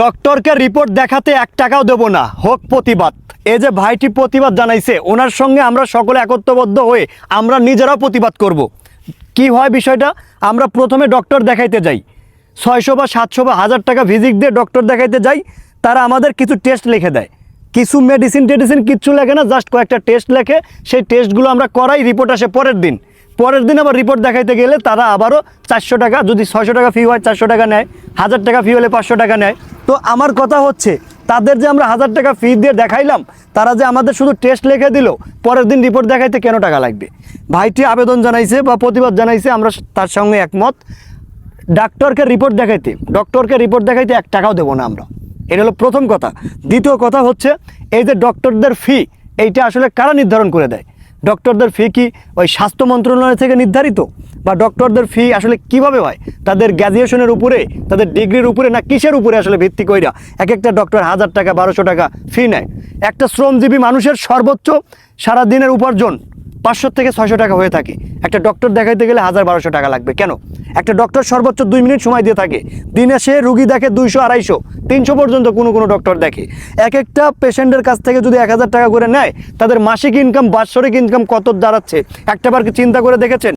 ডক্টরকে রিপোর্ট দেখাতে 1 টাকাও দেব না, হোক প্রতিবাদ। এই যে ভাইটি প্রতিবাদ জানাইছে, ওনার সঙ্গে আমরা সকলে একত্রবদ্ধ হয়ে আমরা নিজেরাও প্রতিবাদ করব। কি হয় বিষয়টা, আমরা প্রথমে ডক্টর দেখাইতে যাই, 600 বা 700 বা 1000 টাকা ভিজিট দিয়ে ডক্টর দেখাইতে যাই। তারা আমাদের কিছু টেস্ট লিখে দেয়, কিছু মেডিসিন কিচ্ছু লেখে না, জাস্ট কয়েকটা টেস্ট লেখে। সেই টেস্টগুলো আমরা করাই, রিপোর্ট আসে পরের দিন আবার রিপোর্ট দেখাইতে গেলে তারা আবারও 400 টাকা, যদি 600 টাকা ফি হয় 400 টাকা নেয়, 1000 টাকা ফি হলে 500 টাকা নেয়। তো আমার কথা হচ্ছে, তাদের যে আমরা 1000 টাকা ফি দিয়ে দেখাইলাম, তারা যে আমাদের শুধু টেস্ট লিখে দিল, পরের দিন রিপোর্ট দেখাইতে কেন টাকা লাগবে? ভাইটি আবেদন জানাইছে বা প্রতিবাদ জানাইছে, আমরা তার সঙ্গে একমত। ডক্টরকে রিপোর্ট দেখাইতে 1 টাকাও দেবো না আমরা। এটা হলো প্রথম কথা। দ্বিতীয় কথা হচ্ছে, এই যে ডক্টরদের ফি, এইটা আসলে কারা নির্ধারণ করে দেয়? ডক্টরদের ফি কি ওই স্বাস্থ্য মন্ত্রণালয় থেকে নির্ধারিত? বা ডক্টরদের ফি আসলে কিভাবে হয়? তাদের গ্র্যাজুয়েশনের উপরে, তাদের ডিগ্রির উপরে, না কিসের উপরে আসলে ভিত্তি কইরা এক একটা ডক্টর 1000 টাকা 1200 টাকা ফি নেয়? একটা শ্রমজীবী মানুষের সর্বোচ্চ সারাদিনের উপার্জন 500 থেকে 600 টাকা হয়ে থাকে। একটা ডক্টর দেখাইতে গেলে 1000-1200 টাকা লাগবে কেন? একটা ডক্টর সর্বোচ্চ 2 মিনিট সময় দিয়ে থাকে, দিনে সে রুগী দেখে 200, 250, 300 পর্যন্ত কোনো ডক্টর দেখে। এক একটা পেশেন্টের কাছ থেকে যদি 1000 টাকা করে নেয়, তাদের মাসিক ইনকাম, বাৎসরিক ইনকাম কত দাঁড়াচ্ছে একটাবার কি চিন্তা করে দেখেছেন?